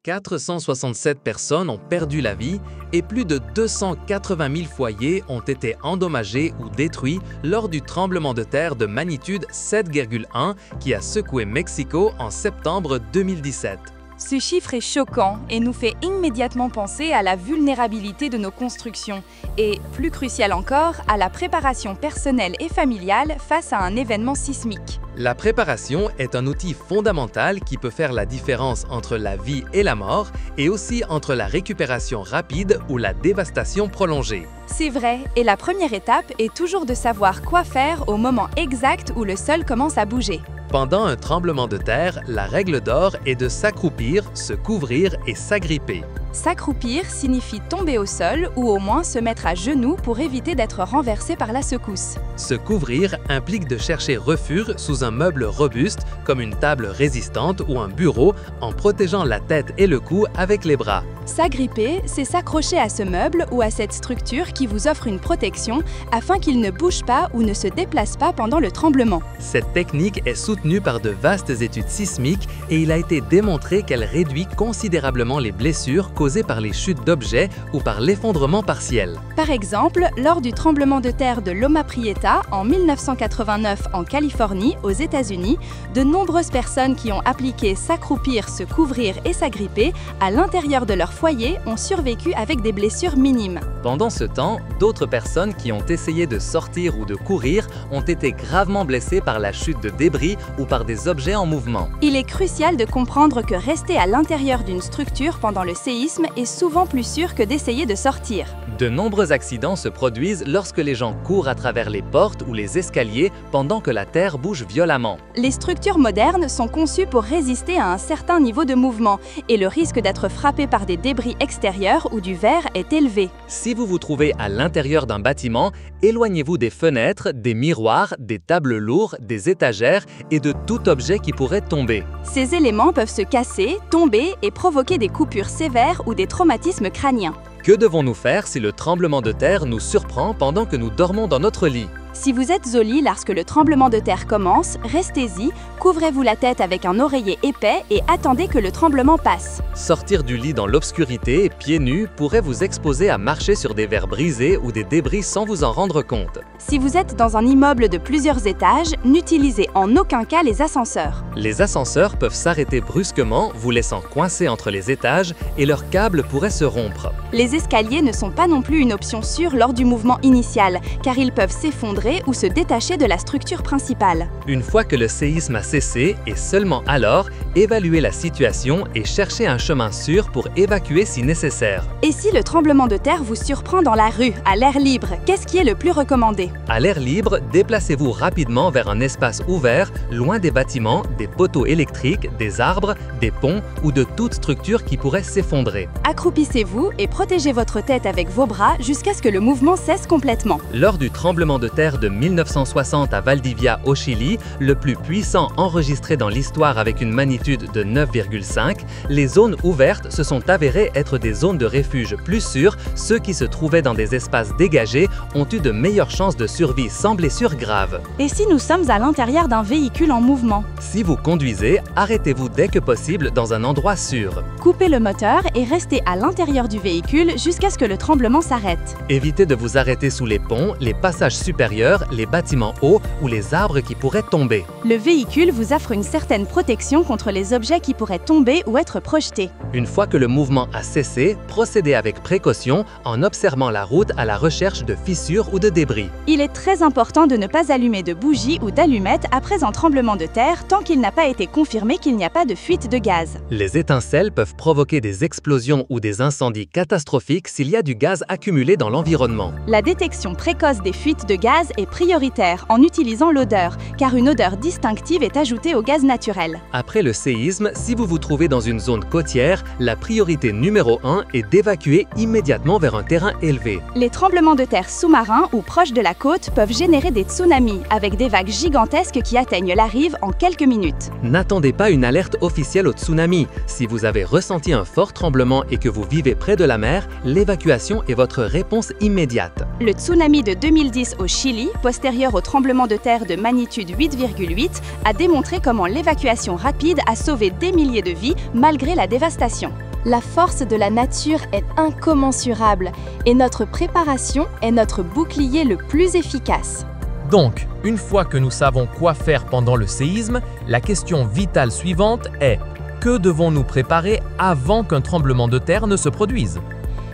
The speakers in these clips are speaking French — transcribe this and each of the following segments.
467 personnes ont perdu la vie et plus de 280 000 foyers ont été endommagés ou détruits lors du tremblement de terre de magnitude 7,1 qui a secoué Mexico en septembre 2017. Ce chiffre est choquant et nous fait immédiatement penser à la vulnérabilité de nos constructions et, plus crucial encore, à la préparation personnelle et familiale face à un événement sismique. La préparation est un outil fondamental qui peut faire la différence entre la vie et la mort et aussi entre la récupération rapide ou la dévastation prolongée. C'est vrai, et la première étape est toujours de savoir quoi faire au moment exact où le sol commence à bouger. Pendant un tremblement de terre, la règle d'or est de s'accroupir, se couvrir et s'agripper. S'accroupir signifie tomber au sol ou au moins se mettre à genoux pour éviter d'être renversé par la secousse. Se couvrir implique de chercher refuge sous un meuble robuste comme une table résistante ou un bureau en protégeant la tête et le cou avec les bras. S'agripper, c'est s'accrocher à ce meuble ou à cette structure qui vous offre une protection afin qu'il ne bouge pas ou ne se déplace pas pendant le tremblement. Cette technique est soutenue par de vastes études sismiques et il a été démontré qu'elle réduit considérablement les blessures causées par les chutes d'objets ou par l'effondrement partiel. Par exemple, lors du tremblement de terre de Loma Prieta en 1989 en Californie, aux États-Unis, de nombreuses personnes qui ont appliqué s'accroupir, se couvrir et s'agripper à l'intérieur de leur foyer ont survécu avec des blessures minimes. Pendant ce temps, d'autres personnes qui ont essayé de sortir ou de courir ont été gravement blessées par la chute de débris ou par des objets en mouvement. Il est crucial de comprendre que rester à l'intérieur d'une structure pendant le séisme est souvent plus sûr que d'essayer de sortir. De nombreux accidents se produisent lorsque les gens courent à travers les portes ou les escaliers pendant que la terre bouge violemment. Les structures modernes sont conçues pour résister à un certain niveau de mouvement et le risque d'être frappé par des débris extérieurs ou du verre est élevé. Si vous vous trouvez à l'intérieur d'un bâtiment, éloignez-vous des fenêtres, des miroirs, des tables lourdes, des étagères et de tout objet qui pourrait tomber. Ces éléments peuvent se casser, tomber et provoquer des coupures sévères ou des traumatismes crâniens. Que devons-nous faire si le tremblement de terre nous surprend pendant que nous dormons dans notre lit? Si vous êtes au lit lorsque le tremblement de terre commence, restez-y, couvrez-vous la tête avec un oreiller épais et attendez que le tremblement passe. Sortir du lit dans l'obscurité, pieds nus, pourrait vous exposer à marcher sur des verres brisés ou des débris sans vous en rendre compte. Si vous êtes dans un immeuble de plusieurs étages, n'utilisez en aucun cas les ascenseurs. Les ascenseurs peuvent s'arrêter brusquement, vous laissant coincé entre les étages et leurs câbles pourraient se rompre. Les escaliers ne sont pas non plus une option sûre lors du mouvement initial, car ils peuvent s'effondrer ou se détacher de la structure principale. Une fois que le séisme a cessé, et seulement alors, évaluez la situation et cherchez un chemin sûr pour évacuer si nécessaire. Et si le tremblement de terre vous surprend dans la rue, à l'air libre, qu'est-ce qui est le plus recommandé? À l'air libre, déplacez-vous rapidement vers un espace ouvert, loin des bâtiments, des poteaux électriques, des arbres, des ponts ou de toute structure qui pourrait s'effondrer. Accroupissez-vous et protégez votre tête avec vos bras jusqu'à ce que le mouvement cesse complètement. Lors du tremblement de terre de 1960 à Valdivia au Chili, le plus puissant enregistré dans l'histoire avec une magnitude de 9,5, les zones ouvertes se sont avérées être des zones de refuge plus sûres. Ceux qui se trouvaient dans des espaces dégagés ont eu de meilleures chances de survie sans blessures graves. Et si nous sommes à l'intérieur d'un véhicule en mouvement? Si vous conduisez, arrêtez-vous dès que possible dans un endroit sûr. Coupez le moteur et restez à l'intérieur du véhicule jusqu'à ce que le tremblement s'arrête. Évitez de vous arrêter sous les ponts, les passages supérieurs, les bâtiments hauts ou les arbres qui pourraient tomber. Le véhicule vous offre une certaine protection contre les objets qui pourraient tomber ou être projetés. Une fois que le mouvement a cessé, procédez avec précaution en observant la route à la recherche de fissures ou de débris. Il est très important de ne pas allumer de bougies ou d'allumettes après un tremblement de terre tant qu'il n'a pas été confirmé qu'il n'y a pas de fuite de gaz. Les étincelles peuvent provoquer des explosions ou des incendies catastrophiques s'il y a du gaz accumulé dans l'environnement. La détection précoce des fuites de gaz est prioritaire en utilisant l'odeur, car une odeur distinctive est ajoutée au gaz naturel. Après le séisme, si vous vous trouvez dans une zone côtière, la priorité numéro 1 est d'évacuer immédiatement vers un terrain élevé. Les tremblements de terre sous-marins ou proches de la côte peuvent générer des tsunamis, avec des vagues gigantesques qui atteignent la rive en quelques minutes. N'attendez pas une alerte officielle au tsunami. Si vous avez ressenti un fort tremblement et que vous vivez près de la mer, l'évacuation est votre réponse immédiate. Le tsunami de 2010 au Chili, postérieur au tremblement de terre de magnitude 8,8, a démontré comment l'évacuation rapide a sauvé des milliers de vies malgré la dévastation. La force de la nature est incommensurable et notre préparation est notre bouclier le plus efficace. Donc, une fois que nous savons quoi faire pendant le séisme, la question vitale suivante est: que devons-nous préparer avant qu'un tremblement de terre ne se produise?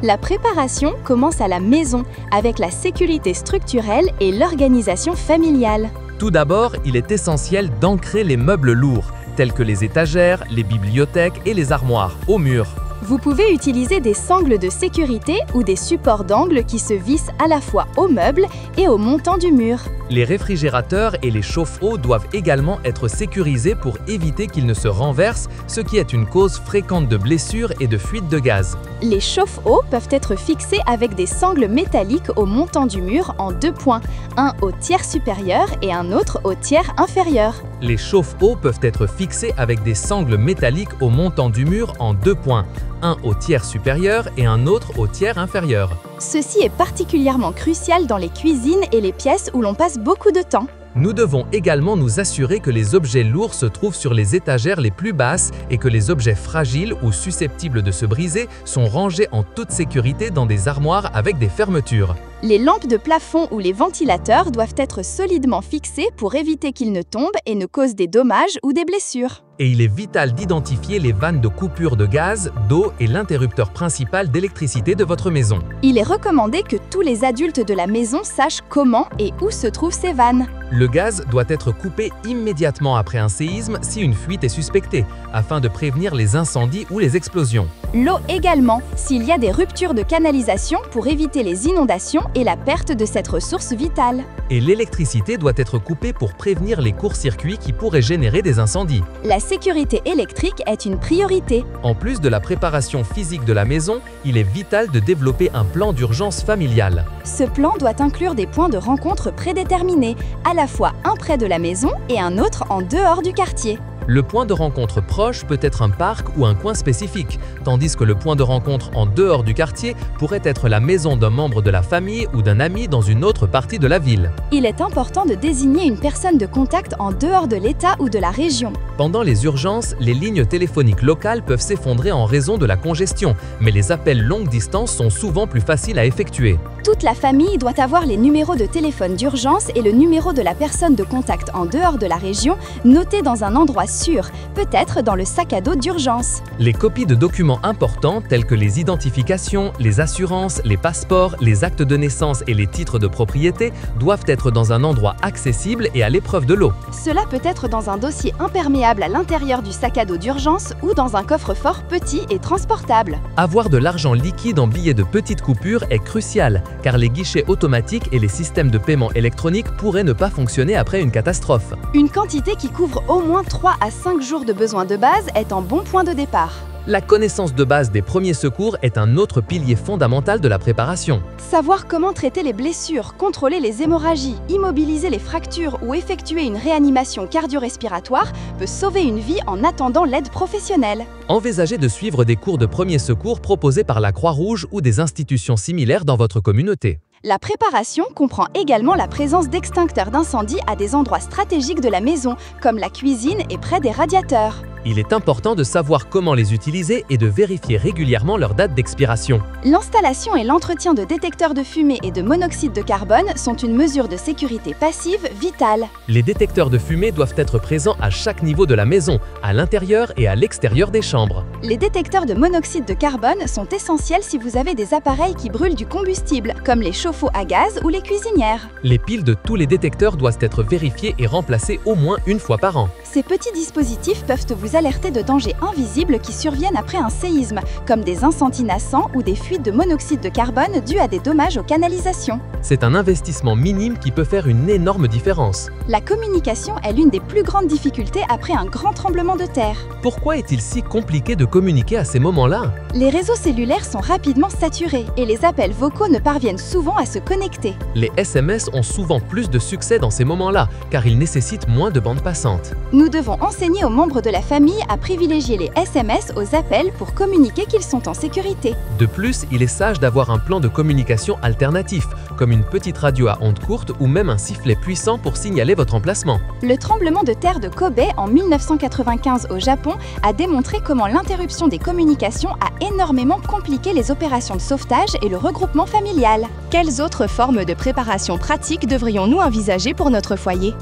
La préparation commence à la maison avec la sécurité structurelle et l'organisation familiale. Tout d'abord, il est essentiel d'ancrer les meubles lourds, tels que les étagères, les bibliothèques et les armoires, au mur. Vous pouvez utiliser des sangles de sécurité ou des supports d'angle qui se vissent à la fois aux meubles et au montant du mur. Les réfrigérateurs et les chauffe-eau doivent également être sécurisés pour éviter qu'ils ne se renversent, ce qui est une cause fréquente de blessures et de fuites de gaz. Les chauffe-eau peuvent être fixés avec des sangles métalliques au montant du mur en 2 points, un au tiers supérieur et un autre au tiers inférieur. Les chauffe-eau peuvent être fixés avec des sangles métalliques au montant du mur en 2 points, un au tiers supérieur et un autre au tiers inférieur. Ceci est particulièrement crucial dans les cuisines et les pièces où l'on passe beaucoup de temps. Nous devons également nous assurer que les objets lourds se trouvent sur les étagères les plus basses et que les objets fragiles ou susceptibles de se briser sont rangés en toute sécurité dans des armoires avec des fermetures. Les lampes de plafond ou les ventilateurs doivent être solidement fixés pour éviter qu'ils ne tombent et ne causent des dommages ou des blessures. Et il est vital d'identifier les vannes de coupure de gaz, d'eau et l'interrupteur principal d'électricité de votre maison. Il est recommandé que tous les adultes de la maison sachent comment et où se trouvent ces vannes. Le gaz doit être coupé immédiatement après un séisme si une fuite est suspectée, afin de prévenir les incendies ou les explosions. L'eau également, s'il y a des ruptures de canalisation pour éviter les inondations et la perte de cette ressource vitale. Et l'électricité doit être coupée pour prévenir les courts-circuits qui pourraient générer des incendies. La sécurité électrique est une priorité. En plus de la préparation physique de la maison, il est vital de développer un plan d'urgence familial. Ce plan doit inclure des points de rencontre prédéterminés, à la fois un près de la maison et un autre en dehors du quartier. Le point de rencontre proche peut être un parc ou un coin spécifique, tandis que le point de rencontre en dehors du quartier pourrait être la maison d'un membre de la famille ou d'un ami dans une autre partie de la ville. Il est important de désigner une personne de contact en dehors de l'État ou de la région. Pendant les urgences, les lignes téléphoniques locales peuvent s'effondrer en raison de la congestion, mais les appels longue distance sont souvent plus faciles à effectuer. Toute la famille doit avoir les numéros de téléphone d'urgence et le numéro de la personne de contact en dehors de la région notés dans un endroit sûr, peut-être dans le sac à dos d'urgence. Les copies de documents importants tels que les identifications, les assurances, les passeports, les actes de naissance et les titres de propriété doivent être dans un endroit accessible et à l'épreuve de l'eau. Cela peut être dans un dossier imperméable à l'intérieur du sac à dos d'urgence ou dans un coffre-fort petit et transportable. Avoir de l'argent liquide en billets de petite coupure est crucial, car les guichets automatiques et les systèmes de paiement électronique pourraient ne pas fonctionner après une catastrophe. Une quantité qui couvre au moins 3 à 5 jours de besoins de base est un bon point de départ. La connaissance de base des premiers secours est un autre pilier fondamental de la préparation. Savoir comment traiter les blessures, contrôler les hémorragies, immobiliser les fractures ou effectuer une réanimation cardio-respiratoire peut sauver une vie en attendant l'aide professionnelle. Envisagez de suivre des cours de premiers secours proposés par la Croix-Rouge ou des institutions similaires dans votre communauté. La préparation comprend également la présence d'extincteurs d'incendie à des endroits stratégiques de la maison, comme la cuisine et près des radiateurs. Il est important de savoir comment les utiliser et de vérifier régulièrement leur date d'expiration. L'installation et l'entretien de détecteurs de fumée et de monoxyde de carbone sont une mesure de sécurité passive vitale. Les détecteurs de fumée doivent être présents à chaque niveau de la maison, à l'intérieur et à l'extérieur des chambres. Les détecteurs de monoxyde de carbone sont essentiels si vous avez des appareils qui brûlent du combustible, comme les chauffe-eau à gaz ou les cuisinières. Les piles de tous les détecteurs doivent être vérifiées et remplacées au moins une fois par an. Ces petits dispositifs peuvent vous alerter de dangers invisibles qui surviennent après un séisme, comme des incendies naissants ou des fuites de monoxyde de carbone dues à des dommages aux canalisations. C'est un investissement minime qui peut faire une énorme différence. La communication est l'une des plus grandes difficultés après un grand tremblement de terre. Pourquoi est-il si compliqué de communiquer à ces moments-là? Les réseaux cellulaires sont rapidement saturés et les appels vocaux ne parviennent souvent à se connecter. Les SMS ont souvent plus de succès dans ces moments-là, car ils nécessitent moins de bande passante. Nous devons enseigner aux membres de la famille famille à privilégier les SMS aux appels pour communiquer qu'ils sont en sécurité. De plus, il est sage d'avoir un plan de communication alternatif, comme une petite radio à ondes courtes ou même un sifflet puissant pour signaler votre emplacement. Le tremblement de terre de Kobe en 1995 au Japon a démontré comment l'interruption des communications a énormément compliqué les opérations de sauvetage et le regroupement familial. Quelles autres formes de préparation pratique devrions-nous envisager pour notre foyer?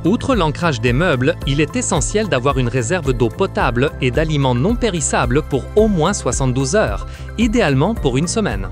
Outre l'ancrage des meubles, il est essentiel d'avoir une réserve d'eau potable et d'aliments non périssables pour au moins 72 heures, idéalement pour une semaine.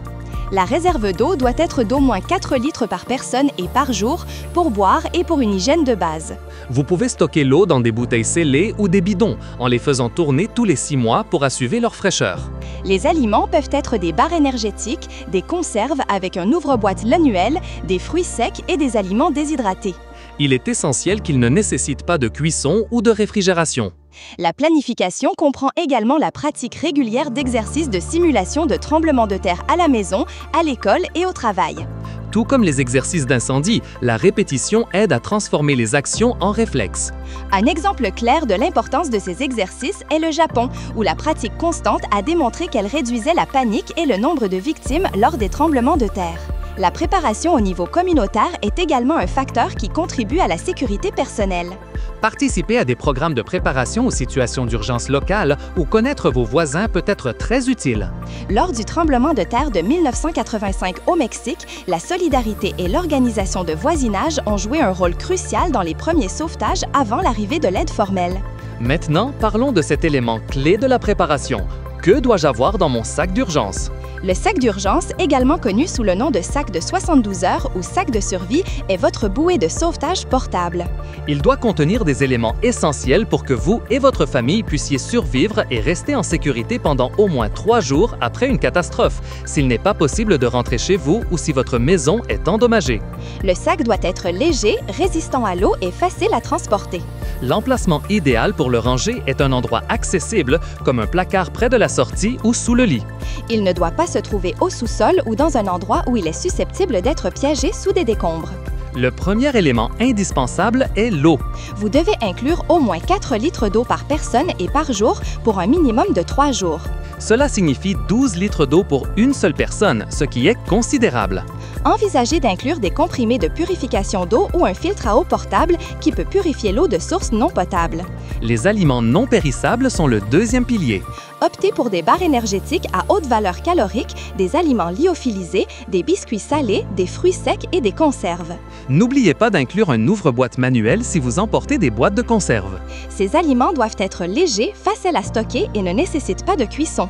La réserve d'eau doit être d'au moins 4 litres par personne et par jour pour boire et pour une hygiène de base. Vous pouvez stocker l'eau dans des bouteilles scellées ou des bidons, en les faisant tourner tous les 6 mois pour assurer leur fraîcheur. Les aliments peuvent être des barres énergétiques, des conserves avec un ouvre-boîte manuel, des fruits secs et des aliments déshydratés. Il est essentiel qu'ils ne nécessitent pas de cuisson ou de réfrigération. La planification comprend également la pratique régulière d'exercices de simulation de tremblements de terre à la maison, à l'école et au travail. Tout comme les exercices d'incendie, la répétition aide à transformer les actions en réflexes. Un exemple clair de l'importance de ces exercices est le Japon, où la pratique constante a démontré qu'elle réduisait la panique et le nombre de victimes lors des tremblements de terre. La préparation au niveau communautaire est également un facteur qui contribue à la sécurité personnelle. Participer à des programmes de préparation aux situations d'urgence locales ou connaître vos voisins peut être très utile. Lors du tremblement de terre de 1985 au Mexique, la solidarité et l'organisation de voisinage ont joué un rôle crucial dans les premiers sauvetages avant l'arrivée de l'aide formelle. Maintenant, parlons de cet élément clé de la préparation. Que dois-je avoir dans mon sac d'urgence? Le sac d'urgence, également connu sous le nom de sac de 72 heures ou sac de survie, est votre bouée de sauvetage portable. Il doit contenir des éléments essentiels pour que vous et votre famille puissiez survivre et rester en sécurité pendant au moins 3 jours après une catastrophe, s'il n'est pas possible de rentrer chez vous ou si votre maison est endommagée. Le sac doit être léger, résistant à l'eau et facile à transporter. L'emplacement idéal pour le ranger est un endroit accessible, comme un placard près de la sortie ou sous le lit. Il ne doit pas se trouver au sous-sol ou dans un endroit où il est susceptible d'être piégé sous des décombres. Le premier élément indispensable est l'eau. Vous devez inclure au moins 4 litres d'eau par personne et par jour pour un minimum de 3 jours. Cela signifie 12 litres d'eau pour une seule personne, ce qui est considérable. Envisagez d'inclure des comprimés de purification d'eau ou un filtre à eau portable qui peut purifier l'eau de sources non potables. Les aliments non périssables sont le deuxième pilier. Optez pour des barres énergétiques à haute valeur calorique, des aliments lyophilisés, des biscuits salés, des fruits secs et des conserves. N'oubliez pas d'inclure un ouvre-boîte manuel si vous emportez des boîtes de conserve. Ces aliments doivent être légers, faciles à stocker et ne nécessitent pas de cuisson.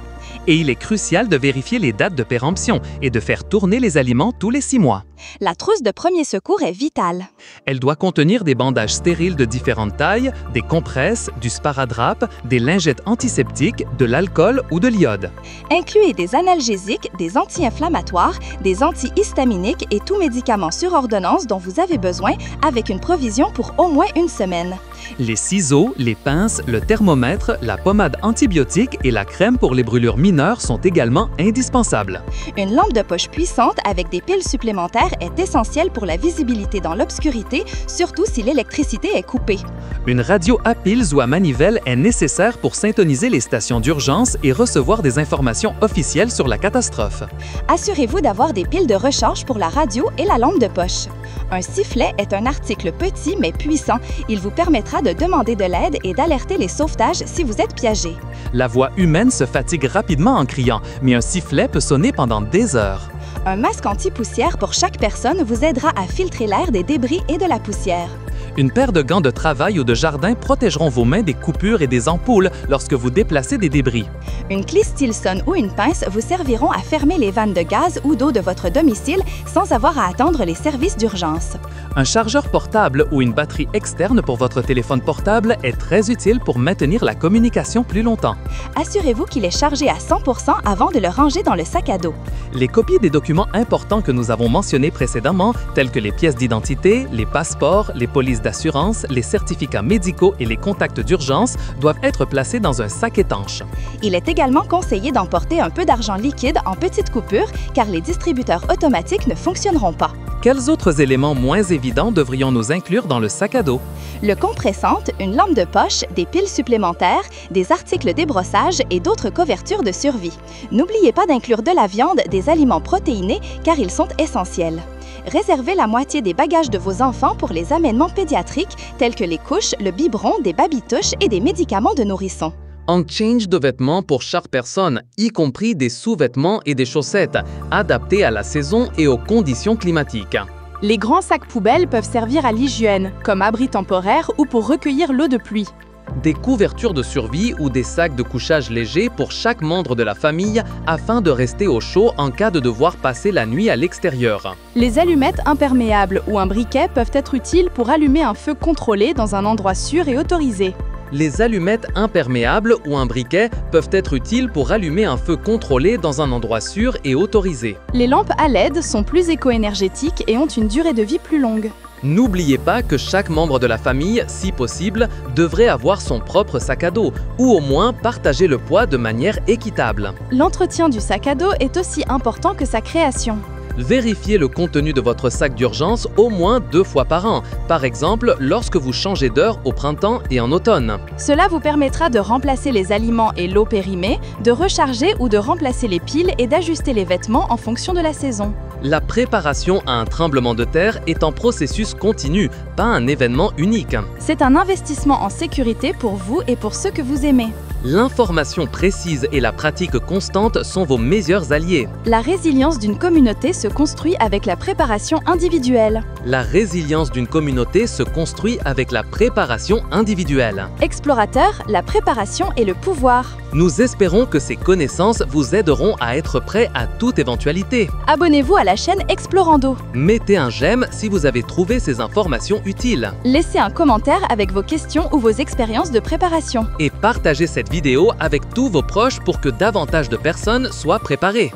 Et il est crucial de vérifier les dates de péremption et de faire tourner les aliments tous les 6 mois. La trousse de premier secours est vitale. Elle doit contenir des bandages stériles de différentes tailles, des compresses, du sparadrap, des lingettes antiseptiques, de l'alcool ou de l'iode. Incluez des analgésiques, des anti-inflammatoires, des antihistaminiques et tout médicament sur ordonnance dont vous avez besoin avec une provision pour au moins une semaine. Les ciseaux, les pinces, le thermomètre, la pommade antibiotique et la crème pour les brûlures mineures sont également indispensables. Une lampe de poche puissante avec des piles supplémentaires est essentielle pour la visibilité dans l'obscurité, surtout si l'électricité est coupée. Une radio à piles ou à manivelle est nécessaire pour syntoniser les stations d'urgence et recevoir des informations officielles sur la catastrophe. Assurez-vous d'avoir des piles de recharge pour la radio et la lampe de poche. Un sifflet est un article petit mais puissant. Il vous permettra de demander de l'aide et d'alerter les sauvetages si vous êtes piégé. La voix humaine se fatigue rapidement en criant, mais un sifflet peut sonner pendant des heures. Un masque anti-poussière pour chaque personne vous aidera à filtrer l'air des débris et de la poussière. Une paire de gants de travail ou de jardin protégeront vos mains des coupures et des ampoules lorsque vous déplacez des débris. Une clé Stilson ou une pince vous serviront à fermer les vannes de gaz ou d'eau de votre domicile sans avoir à attendre les services d'urgence. Un chargeur portable ou une batterie externe pour votre téléphone portable est très utile pour maintenir la communication plus longtemps. Assurez-vous qu'il est chargé à 100% avant de le ranger dans le sac à dos. Les copies des documents importants que nous avons mentionnés précédemment, tels que les pièces d'identité, les passeports, les polices d'assurance, les certificats médicaux et les contacts d'urgence, doivent être placés dans un sac étanche. Il est également conseillé d'emporter un peu d'argent liquide en petites coupures car les distributeurs automatiques ne fonctionneront pas. Quels autres éléments moins évidents devrions-nous inclure dans le sac à dos? Le compressante, une lampe de poche, des piles supplémentaires, des articles débrossages et d'autres couvertures de survie. N'oubliez pas d'inclure de la viande, des aliments protéinés car ils sont essentiels. Réservez la moitié des bagages de vos enfants pour les amènements pédiatriques tels que les couches, le biberon, des babitouches et des médicaments de nourrisson. Un change de vêtements pour chaque personne, y compris des sous-vêtements et des chaussettes, adaptés à la saison et aux conditions climatiques. Les grands sacs poubelles peuvent servir à l'hygiène, comme abri temporaire ou pour recueillir l'eau de pluie. Des couvertures de survie ou des sacs de couchage légers pour chaque membre de la famille afin de rester au chaud en cas de devoir passer la nuit à l'extérieur. Les allumettes imperméables ou un briquet peuvent être utiles pour allumer un feu contrôlé dans un endroit sûr et autorisé. Les allumettes imperméables ou un briquet peuvent être utiles pour allumer un feu contrôlé dans un endroit sûr et autorisé. Les lampes à LED sont plus éco-énergétiques et ont une durée de vie plus longue. N'oubliez pas que chaque membre de la famille, si possible, devrait avoir son propre sac à dos ou au moins partager le poids de manière équitable. L'entretien du sac à dos est aussi important que sa création. Vérifiez le contenu de votre sac d'urgence au moins 2 fois par an, par exemple lorsque vous changez d'heure au printemps et en automne. Cela vous permettra de remplacer les aliments et l'eau périmée, de recharger ou de remplacer les piles et d'ajuster les vêtements en fonction de la saison. La préparation à un tremblement de terre est un processus continu, pas un événement unique. C'est un investissement en sécurité pour vous et pour ceux que vous aimez. L'information précise et la pratique constante sont vos meilleurs alliés. La résilience d'une communauté se construit avec la préparation individuelle. La résilience d'une communauté se construit avec la préparation individuelle. Explorateur, la préparation et le pouvoir. Nous espérons que ces connaissances vous aideront à être prêt à toute éventualité. Abonnez-vous à la chaîne Explorando. Mettez un j'aime si vous avez trouvé ces informations utiles. Laissez un commentaire avec vos questions ou vos expériences de préparation. Et partagez cette vidéo avec tous vos proches pour que davantage de personnes soient préparées.